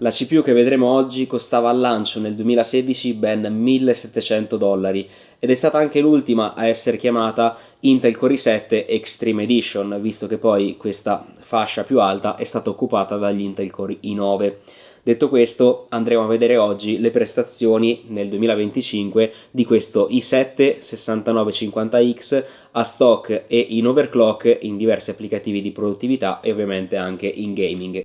La CPU che vedremo oggi costava al lancio nel 2016 ben $1.700 ed è stata anche l'ultima a essere chiamata Intel Core i7 Extreme Edition, visto che poi questa fascia più alta è stata occupata dagli Intel Core i9. Detto questo, andremo a vedere oggi le prestazioni nel 2025 di questo i7 6950X a stock e in overclock in diversi applicativi di produttività e ovviamente anche in gaming.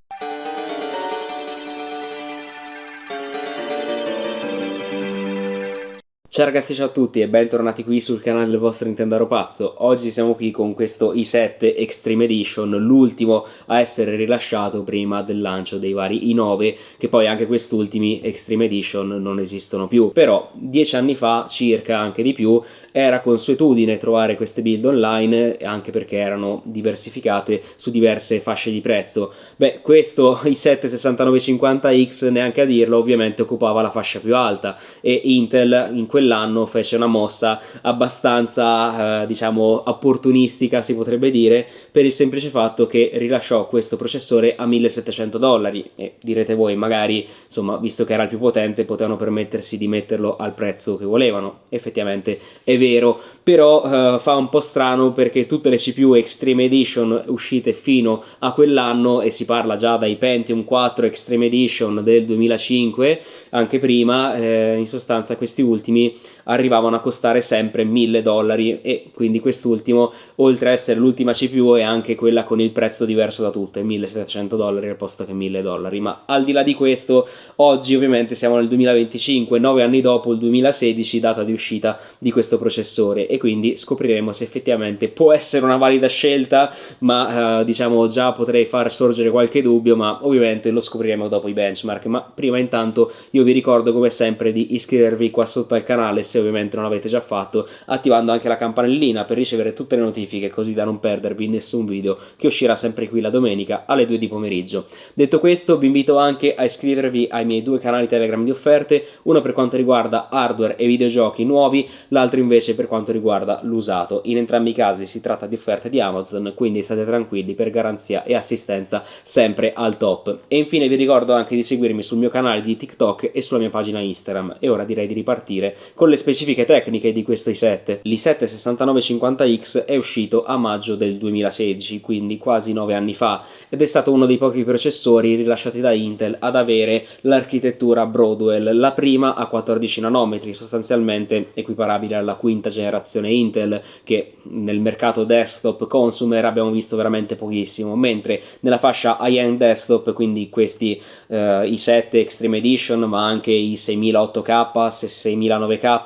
Ciao ragazzi, ciao a tutti e bentornati qui sul canale del vostro Nintendaro pazzo. Oggi siamo qui con questo i7 Extreme Edition, l'ultimo a essere rilasciato prima del lancio dei vari i9, che poi anche quest'ultimi Extreme Edition non esistono più. Però 10 anni fa, circa anche di più, era consuetudine trovare queste build online, anche perché erano diversificate su diverse fasce di prezzo. Beh, questo i7 6950X, neanche a dirlo, ovviamente occupava la fascia più alta e Intel in quell'anno fece una mossa abbastanza diciamo opportunistica, si potrebbe dire, per il semplice fatto che rilasciò questo processore a $1.700 e direte voi magari, insomma, visto che era il più potente, potevano permettersi di metterlo al prezzo che volevano. Effettivamente è vero, però fa un po' strano perché tutte le CPU Extreme Edition uscite fino a quell'anno, e si parla già dai Pentium 4 Extreme Edition del 2005, anche prima, in sostanza questi ultimi arrivavano a costare sempre $1.000 e quindi quest'ultimo, oltre a essere l'ultima CPU, è anche quella con il prezzo diverso da tutte, $1.700 al posto che $1.000. Ma al di là di questo, oggi ovviamente siamo nel 2025, 9 anni dopo il 2016, data di uscita di questo processore, e quindi scopriremo se effettivamente può essere una valida scelta, ma diciamo già potrei far sorgere qualche dubbio, ma ovviamente lo scopriremo dopo i benchmark. Ma prima intanto io vi ricordo come sempre di iscrivervi qua sotto al canale se ovviamente non l'avete già fatto, attivando anche la campanellina per ricevere tutte le notifiche, così da non perdervi nessun video che uscirà sempre qui la domenica alle 2 di pomeriggio. Detto questo, vi invito anche a iscrivervi ai miei due canali Telegram di offerte, uno per quanto riguarda hardware e videogiochi nuovi, l'altro invece per quanto riguarda l'usato. In entrambi i casi si tratta di offerte di Amazon, quindi state tranquilli, per garanzia e assistenza sempre al top. E infine vi ricordo anche di seguirmi sul mio canale di TikTok e sulla mia pagina Instagram. E ora direi di ripartire con le specifiche tecniche di questo i7. L'i7 6950X è uscito a maggio del 2016, quindi quasi 9 anni fa, ed è stato uno dei pochi processori rilasciati da Intel ad avere l'architettura Broadwell, la prima a 14 nanometri, sostanzialmente equiparabile alla quinta generazione Intel, che nel mercato desktop consumer abbiamo visto veramente pochissimo, mentre nella fascia high-end desktop, quindi questi i7 Extreme Edition, ma anche i 6008K, 6009K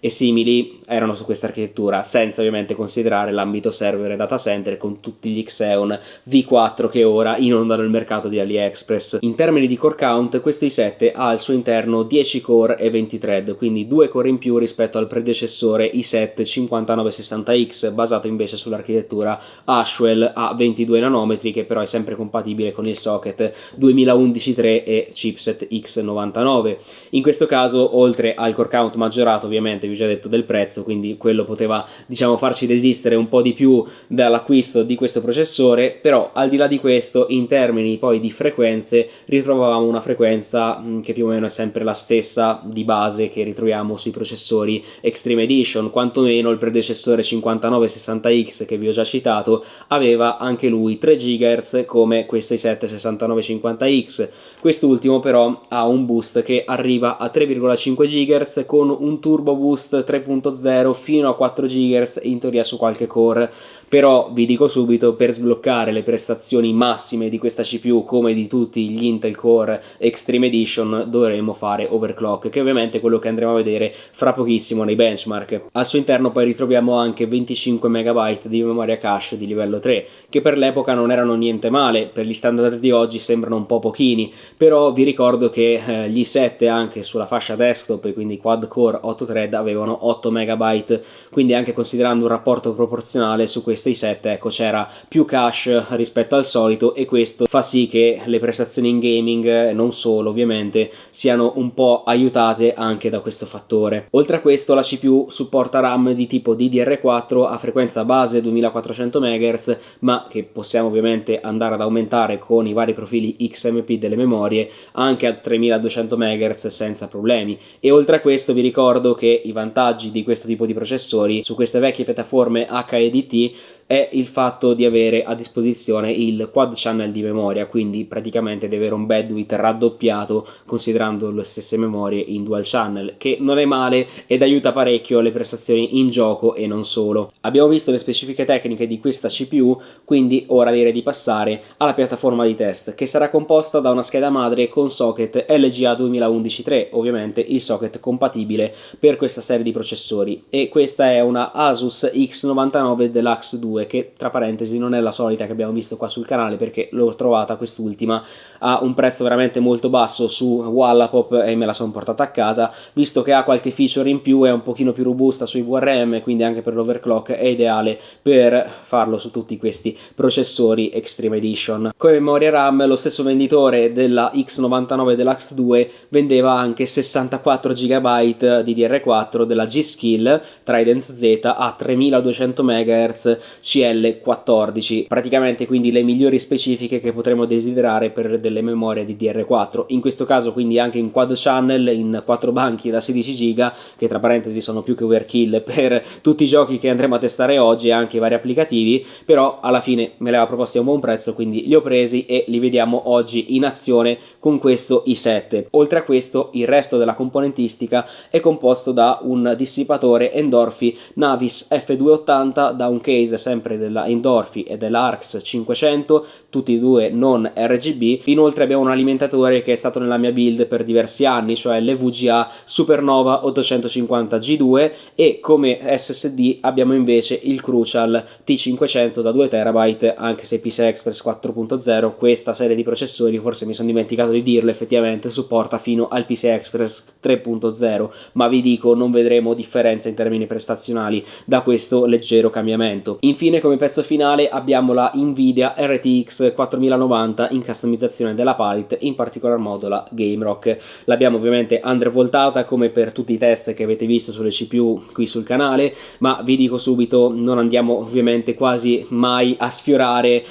e simili, erano su questa architettura, senza ovviamente considerare l'ambito server e data center con tutti gli Xeon V4 che ora inondano il mercato di AliExpress. In termini di core count, questo i7 ha al suo interno 10 core e 20 thread, quindi 2 core in più rispetto al predecessore i7 5960X, basato invece sull'architettura Haswell a 22 nanometri, che però è sempre compatibile con il socket 2011-3 e chipset X99. In questo caso, oltre al core count maggiorato, ovviamente vi ho già detto del prezzo, quindi quello poteva, diciamo, farci desistere un po' di più dall'acquisto di questo processore, però al di là di questo, in termini poi di frequenze, ritrovavamo una frequenza che più o meno è sempre la stessa di base che ritroviamo sui processori Extreme Edition. Quantomeno il predecessore 5960X che vi ho già citato aveva anche lui 3 GHz come questo i7 6950X. Quest'ultimo però ha un boost che arriva a 3,5 GHz con un turbo boost 3.0 fino a 4 GHz in teoria su qualche core. Però vi dico subito, per sbloccare le prestazioni massime di questa CPU come di tutti gli Intel Core Extreme Edition dovremo fare overclock, che ovviamente è quello che andremo a vedere fra pochissimo nei benchmark. Al suo interno poi ritroviamo anche 25 MB di memoria cache di livello 3, che per l'epoca non erano niente male, per gli standard di oggi sembrano un po' pochini, però vi ricordo che gli i7 anche sulla fascia desktop, e quindi quad core 8 thread, avevano avevano 8 MB, quindi anche considerando un rapporto proporzionale su questi i7, ecco, c'era più cache rispetto al solito, e questo fa sì che le prestazioni in gaming, non solo ovviamente, siano un po' aiutate anche da questo fattore. Oltre a questo la CPU supporta RAM di tipo DDR4 a frequenza base 2400 MHz, ma che possiamo ovviamente andare ad aumentare con i vari profili XMP delle memorie anche a 3200 MHz senza problemi. E oltre a questo vi ricordo che i vantaggi di questo tipo di processori su queste vecchie piattaforme HEDT è il fatto di avere a disposizione il quad channel di memoria, quindi praticamente di avere un bandwidth raddoppiato considerando le stesse memorie in dual channel, che non è male ed aiuta parecchio le prestazioni in gioco e non solo. Abbiamo visto le specifiche tecniche di questa CPU, quindi ora direi di passare alla piattaforma di test, che sarà composta da una scheda madre con socket LGA 2011-3, ovviamente il socket compatibile per questa serie di processori, e questa è una Asus X99 Deluxe 2, che tra parentesi non è la solita che abbiamo visto qua sul canale, perché l'ho trovata quest'ultima a un prezzo veramente molto basso su Wallapop e me la sono portata a casa, visto che ha qualche feature in più, è un pochino più robusta sui VRM, quindi anche per l'overclock è ideale per farlo su tutti questi processori Extreme Edition. Come memoria RAM lo stesso venditore della X99 Deluxe 2 vendeva anche 64 GB di DDR4 della G-Skill Trident Z a 3200 MHz CL14, praticamente quindi le migliori specifiche che potremmo desiderare per delle memorie di DDR4, in questo caso quindi anche in quad channel in 4 banchi da 16 GB, che tra parentesi sono più che overkill per tutti i giochi che andremo a testare oggi e anche i vari applicativi, però alla fine me li aveva proposti a un buon prezzo, quindi li ho presi e li vediamo oggi in azione con questo i7. Oltre a questo il resto della componentistica è composto da un dissipatore Endorphy Navis F280 da un case sempre della Endorphy e della ARX 500, tutti e due non RGB. Inoltre abbiamo un alimentatore che è stato nella mia build per diversi anni, cioè l'EVGA Supernova 850G2, e come SSD abbiamo invece il Crucial T500 da 2 TB, anche se PCI Express 4.0 questa serie di processori, forse mi sono dimenticato di dirlo, effettivamente supporta fino al PCI Express 3.0, ma vi dico, non vedremo differenza in termini prestazionali da questo leggero cambiamento. Infine, come pezzo finale abbiamo la Nvidia RTX 4090 in customizzazione della palette, in particolar modo la GameRock. L'abbiamo ovviamente undervoltata come per tutti i test che avete visto sulle CPU qui sul canale, ma vi dico subito, non andiamo ovviamente quasi mai a sfiorare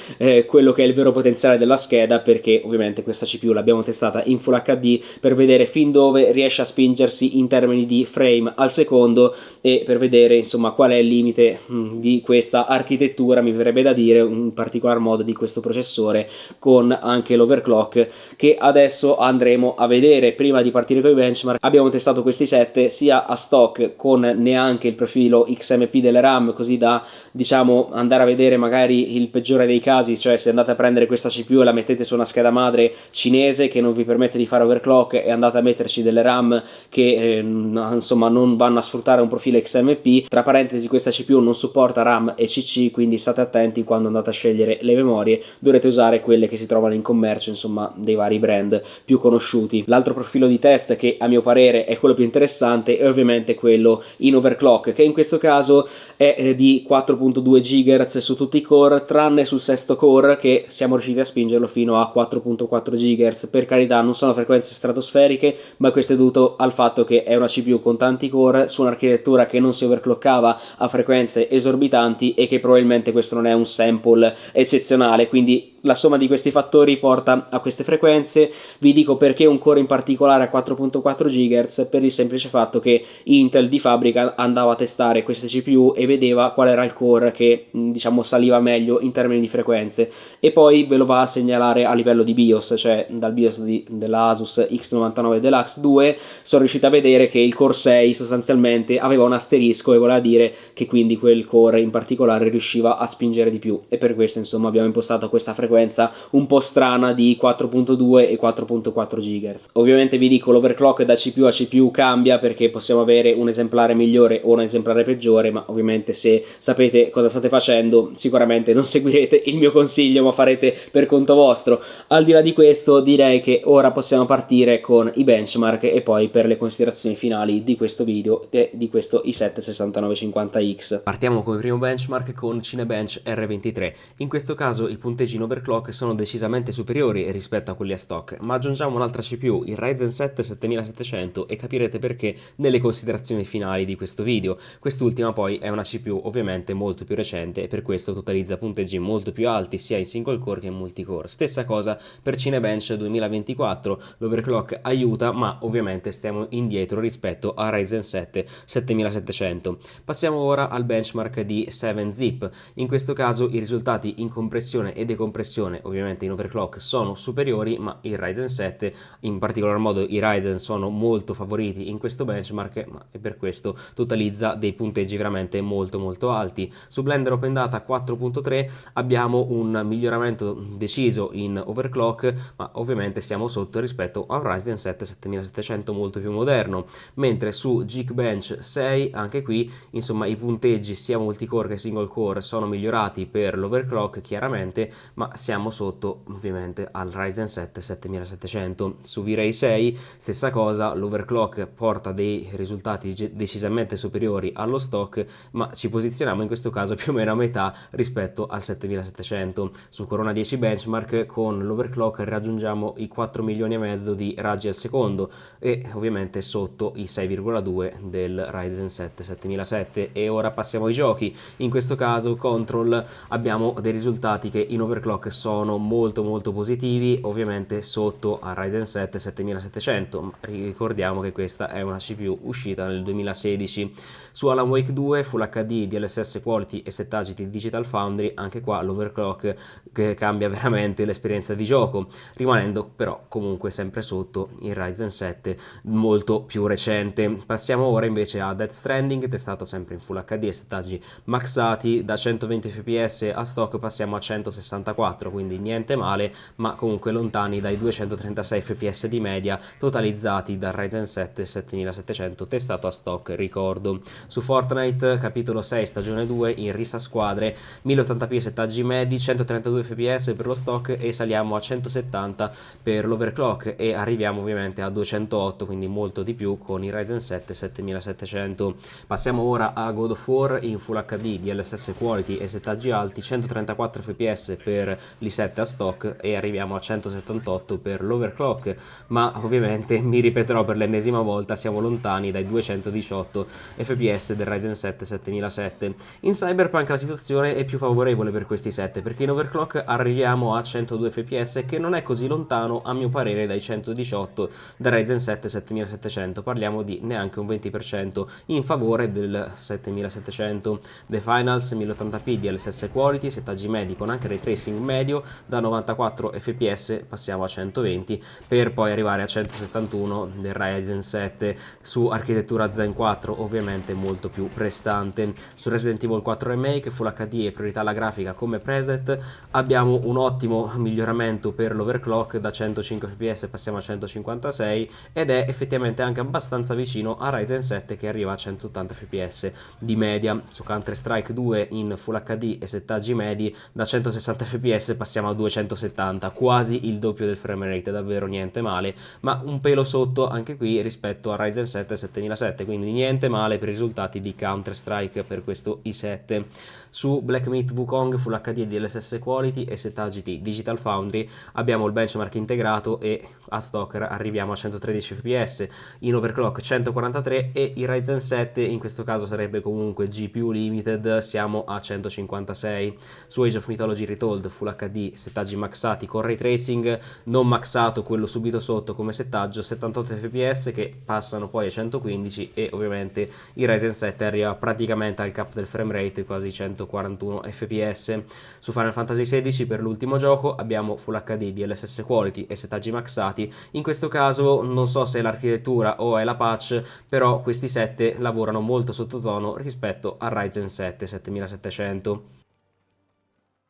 quello che è il vero potenziale della scheda, perché ovviamente questa CPU l'abbiamo testata in Full HD per vedere fin dove riesce a spingersi in termini di frame al secondo e per vedere insomma qual è il limite di questa architettura, mi verrebbe da dire, in particolar modo di questo processore, con anche l'overclock che adesso andremo a vedere. Prima di partire con i benchmark abbiamo testato questi 7 sia a stock con neanche il profilo XMP delle RAM, così da diciamo andare a vedere magari il peggiore dei casi, cioè se andate a prendere questa CPU e la mettete su una scheda madre cinese che non vi permette di fare overclock e andate a metterci delle RAM che insomma non vanno a sfruttare un profilo XMP, tra parentesi questa CPU non supporta RAM e CC, quindi state attenti quando andate a scegliere le memorie, dovrete usare quelle che si trovano in commercio, insomma dei vari brand più conosciuti. L'altro profilo di test che a mio parere è quello più interessante è ovviamente quello in overclock, che in questo caso è di 4.2 GHz su tutti i core, tranne sul sesto core che siamo riusciti a spingerlo fino a 4.4 GHz. Per carità, non sono frequenze stratosferiche, ma questo è dovuto al fatto che è una CPU con tanti core su un'architettura che non si overclockava a frequenze esorbitanti e che probabilmente questo non è un sample eccezionale, quindi la somma di questi fattori porta a queste frequenze. Vi dico perché un core in particolare a 4.4 GHz, per il semplice fatto che Intel di fabbrica andava a testare queste CPU e vedeva qual era il core che diciamo saliva meglio in termini di frequenze, e poi ve lo va a segnalare a livello di BIOS, cioè dal BIOS della Asus X99 Deluxe 2 sono riuscito a vedere che il core 6 sostanzialmente aveva un asterisco, e voleva dire che quindi quel core in particolare riusciva a spingere di più, e per questo insomma abbiamo impostato questa frequenza frequenza un po' strana di 4.2 e 4.4 GHz. Ovviamente vi dico, l'overclock da CPU a CPU cambia perché possiamo avere un esemplare migliore o un esemplare peggiore, ma ovviamente se sapete cosa state facendo sicuramente non seguirete il mio consiglio ma farete per conto vostro. Al di là di questo direi che ora possiamo partire con i benchmark e poi per le considerazioni finali di questo video e di questo i7 6950X. Partiamo come primo benchmark con Cinebench R23. In questo caso i punteggi in overclock sono decisamente superiori rispetto a quelli a stock, ma aggiungiamo un'altra CPU, il Ryzen 7 7700, e capirete perché nelle considerazioni finali di questo video. Quest'ultima poi è una CPU ovviamente molto più recente e per questo totalizza punteggi molto più alti sia in single core che in multicore. Stessa cosa per Cinebench 2024, l'overclock aiuta ma ovviamente stiamo indietro rispetto a Ryzen 7 7700. Passiamo ora al benchmark di 7zip. In questo caso i risultati in compressione e decompressione ovviamente in overclock sono superiori, ma il Ryzen 7, in particolar modo i Ryzen, sono molto favoriti in questo benchmark e per questo totalizza dei punteggi veramente molto alti. Su Blender Open Data 4.3 abbiamo un miglioramento deciso in overclock, ma ovviamente siamo sotto rispetto a un Ryzen 7 7700 molto più moderno, mentre su Geekbench 6 anche qui insomma i punteggi sia multicore che single core sono migliorati per l'overclock chiaramente, ma siamo sotto ovviamente al Ryzen 7 7700. Su V-Ray 6 stessa cosa, l'overclock porta dei risultati decisamente superiori allo stock, ma ci posizioniamo in questo caso più o meno a metà rispetto al 7700. Su Corona 10 benchmark con l'overclock raggiungiamo i 4 milioni e mezzo di raggi al secondo e ovviamente sotto i 6,2 del Ryzen 7 7007. E ora passiamo ai giochi. In questo caso Control abbiamo dei risultati che in overclock sono molto positivi, ovviamente sotto al Ryzen 7 7700, ma ricordiamo che questa è una CPU uscita nel 2016. Su Alan Wake 2 Full HD, DLSS Quality e settaggi di Digital Foundry, anche qua l'overclock che cambia veramente l'esperienza di gioco, rimanendo però comunque sempre sotto il Ryzen 7 molto più recente. Passiamo ora invece a Death Stranding, testato sempre in Full HD e settaggi maxati. Da 120 fps a stock passiamo a 164, quindi niente male, ma comunque lontani dai 236 fps di media totalizzati dal Ryzen 7 7700 testato a stock, ricordo. Su Fortnite capitolo 6 stagione 2 in rissa squadre, 1080p settaggi medi, 132 fps per lo stock e saliamo a 170 per l'overclock e arriviamo ovviamente a 208, quindi molto di più con il Ryzen 7 7700. Passiamo ora a God of War in Full HD, DLSS Quality e settaggi alti, 134 fps per l'i7 a stock e arriviamo a 178 per l'overclock, ma ovviamente mi ripeterò per l'ennesima volta, siamo lontani dai 218 fps del Ryzen 7 7007. In Cyberpunk la situazione è più favorevole per questi 7 perché in overclock arriviamo a 102 fps, che non è così lontano a mio parere dai 118 del Ryzen 7 7700, parliamo di neanche un 20% in favore del 7700. The Finals 1080p DLSS Quality, settaggi medi con anche ray tracing medio, da 94 fps passiamo a 120 per poi arrivare a 171 del Ryzen 7 su architettura Zen 4, ovviamente molto più prestante. Su Resident Evil 4 Remake Full HD e priorità alla grafica come preset abbiamo un ottimo miglioramento per l'overclock, da 105 fps passiamo a 156 ed è effettivamente anche abbastanza vicino a Ryzen 7 che arriva a 180 fps di media. Su Counter Strike 2 in Full HD e settaggi medi, da 160 fps passiamo a 270, quasi il doppio del frame rate, davvero niente male, ma un pelo sotto anche qui rispetto a Ryzen 7 7007, quindi niente male per i risultati di Counter Strike per questo i7. Su Black Myth Wukong Full HD DLSS Quality e settaggi di Digital Foundry abbiamo il benchmark integrato e a stock arriviamo a 113 fps, in overclock 143 e il Ryzen 7 in questo caso sarebbe comunque GPU limited, siamo a 156. Su Age of Mythology Retold Full HD settaggi maxati con ray tracing, non maxato quello subito sotto come settaggio, 78 fps che passano poi a 115 e ovviamente il Ryzen 7 arriva praticamente al cap del frame rate, quasi 141 fps. Su Final Fantasy XVI per l'ultimo gioco abbiamo Full HD DLSS Quality e settaggi maxati. In questo caso non so se è l'architettura o è la patch, però questi 7 lavorano molto sottotono rispetto al Ryzen 7 7700.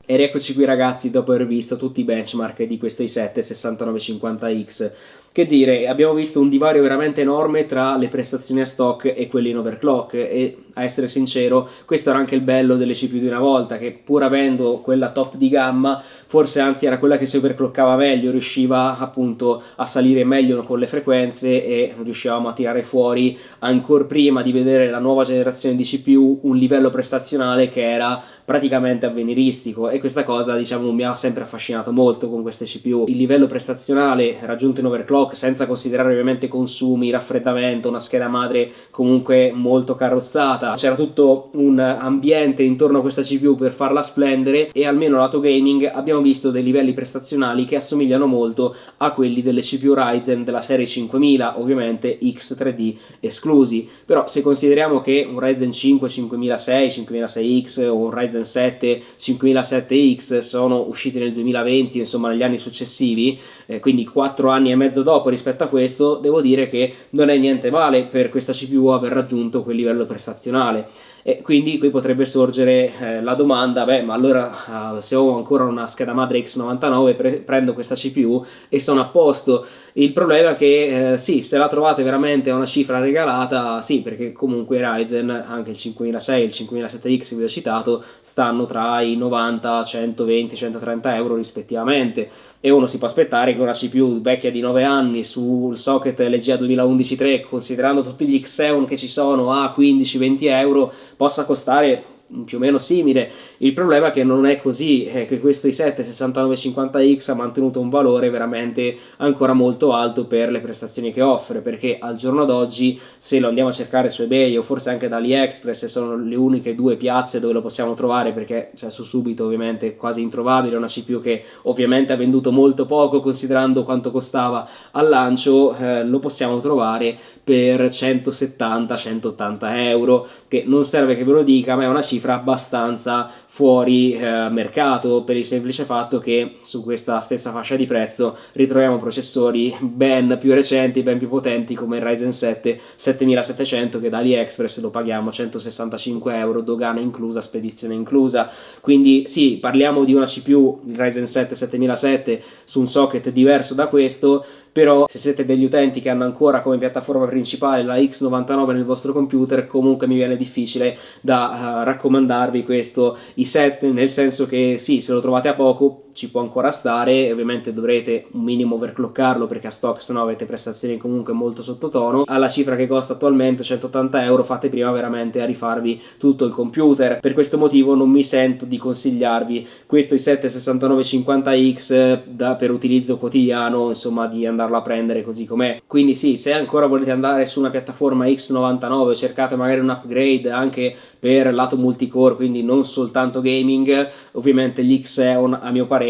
E rieccoci qui ragazzi dopo aver visto tutti i benchmark di questo i7 6950X. Che dire, abbiamo visto un divario veramente enorme tra le prestazioni a stock e quelle in overclock e a essere sincero questo era anche il bello delle CPU di una volta, che pur avendo quella top di gamma forse anzi era quella che si overclockava meglio, riusciva appunto a salire meglio con le frequenze e riuscivamo a tirare fuori ancora prima di vedere la nuova generazione di CPU un livello prestazionale che era praticamente avveniristico, e questa cosa diciamo mi ha sempre affascinato molto con queste CPU. Il livello prestazionale raggiunto in overclock, senza considerare ovviamente consumi, raffreddamento, una scheda madre comunque molto carrozzata, c'era tutto un ambiente intorno a questa CPU per farla splendere, e almeno lato gaming abbiamo visto dei livelli prestazionali che assomigliano molto a quelli delle CPU Ryzen della serie 5000, ovviamente X3D esclusi. Però se consideriamo che un Ryzen 5 5006, 5006X o un Ryzen 7 5007X sono usciti nel 2020, insomma negli anni successivi, quindi 4 anni e mezzo dopo rispetto a questo, devo dire che non è niente male per questa CPU aver raggiunto quel livello prestazionale. E quindi qui potrebbe sorgere la domanda, beh, ma allora se ho ancora una scheda madre X99 prendo questa CPU e sono a posto. Il problema è che sì, se la trovate veramente a una cifra regalata, sì, perché comunque Ryzen, anche il 5006 e il 5007X che vi ho citato, stanno tra i 90, 120, 130 euro rispettivamente, e uno si può aspettare che una CPU vecchia di 9 anni sul socket LGA 2011-3, considerando tutti gli Xeon che ci sono a 15-20 euro, possa costare più o meno simile. Il problema è che non è così, è che questo i7 6950X ha mantenuto un valore veramente ancora molto alto per le prestazioni che offre, perché al giorno d'oggi se lo andiamo a cercare su eBay o forse anche da AliExpress, sono le uniche due piazze dove lo possiamo trovare, perché cioè, su Subito ovviamente è quasi introvabile, una CPU che ovviamente ha venduto molto poco considerando quanto costava al lancio, lo possiamo trovare per 170-180 euro, che non serve che ve lo dica, ma è una cifra abbastanza fuori mercato, per il semplice fatto che su questa stessa fascia di prezzo ritroviamo processori ben più recenti, ben più potenti come il Ryzen 7 7700, che da AliExpress lo paghiamo 165 euro, dogana inclusa, spedizione inclusa. Quindi sì, parliamo di una CPU, il Ryzen 7 7007, su un socket diverso da questo, però se siete degli utenti che hanno ancora come piattaforma principale la X99 nel vostro computer, comunque mi viene difficile da raccomandarvi questo i7, nel senso che sì, se lo trovate a poco ci può ancora stare, ovviamente dovrete un minimo overclockarlo perché a stock sennò avete prestazioni comunque molto sottotono. Alla cifra che costa attualmente 180 euro fate prima veramente a rifarvi tutto il computer. Per questo motivo non mi sento di consigliarvi questo i7 6950X per utilizzo quotidiano, insomma, di andarlo a prendere così com'è. Quindi sì, se ancora volete andare su una piattaforma X99, cercate magari un upgrade anche per lato multicore, quindi non soltanto gaming. Ovviamente gli Xeon a mio parere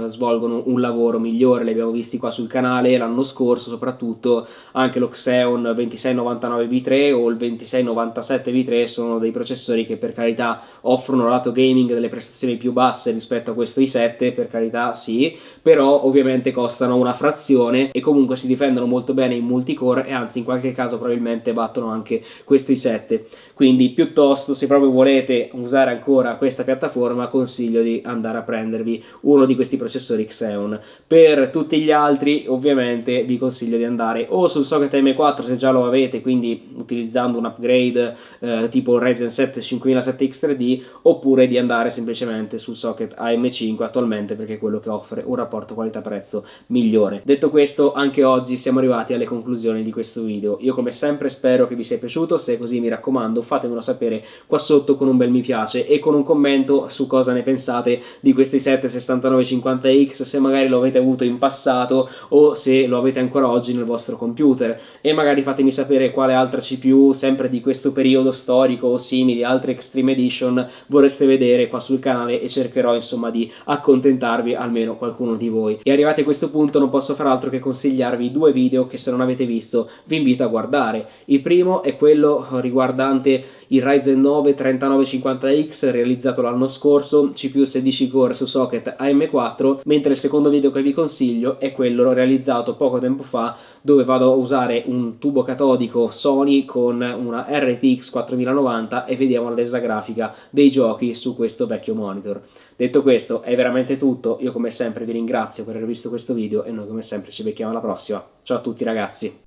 svolgono un lavoro migliore, li abbiamo visti qua sul canale l'anno scorso, soprattutto anche lo Xeon 2699V3 o il 2697V3 sono dei processori che per carità offrono lato gaming delle prestazioni più basse rispetto a questo i7, per carità sì, però ovviamente costano una frazione e comunque si difendono molto bene in multicore, e anzi in qualche caso probabilmente battono anche questo i7. Quindi piuttosto, se proprio volete usare ancora questa piattaforma, consiglio di andare a prendervi uno di questi processori Xeon. Per tutti gli altri ovviamente vi consiglio di andare o sul socket M4 se già lo avete, quindi utilizzando un upgrade tipo Ryzen 7 5007X3D, oppure di andare semplicemente sul socket AM5 attualmente, perché è quello che offre un rapporto qualità-prezzo migliore. Detto questo, anche oggi siamo arrivati alle conclusioni di questo video. Io come sempre spero che vi sia piaciuto, se è così mi raccomando fatemelo sapere qua sotto con un bel mi piace e con un commento su cosa ne pensate di questi 76950X, se magari lo avete avuto in passato o se lo avete ancora oggi nel vostro computer, e magari fatemi sapere quale altra CPU sempre di questo periodo storico o simili, altre Extreme Edition vorreste vedere qua sul canale, e cercherò insomma di accontentarvi almeno qualcuno di voi. E arrivati a questo punto non posso far altro che consigliarvi due video che, se non avete visto, vi invito a guardare. Il primo è quello riguardante il Ryzen 9 3950X realizzato l'anno scorso, CPU 16 core su socket AM4, mentre il secondo video che vi consiglio è quello realizzato poco tempo fa, dove vado a usare un tubo catodico Sony con una RTX 4090 e vediamo la resa grafica dei giochi su questo vecchio monitor. Detto questo, è veramente tutto. Io come sempre vi ringrazio per aver visto questo video e noi come sempre ci becchiamo alla prossima. Ciao a tutti ragazzi!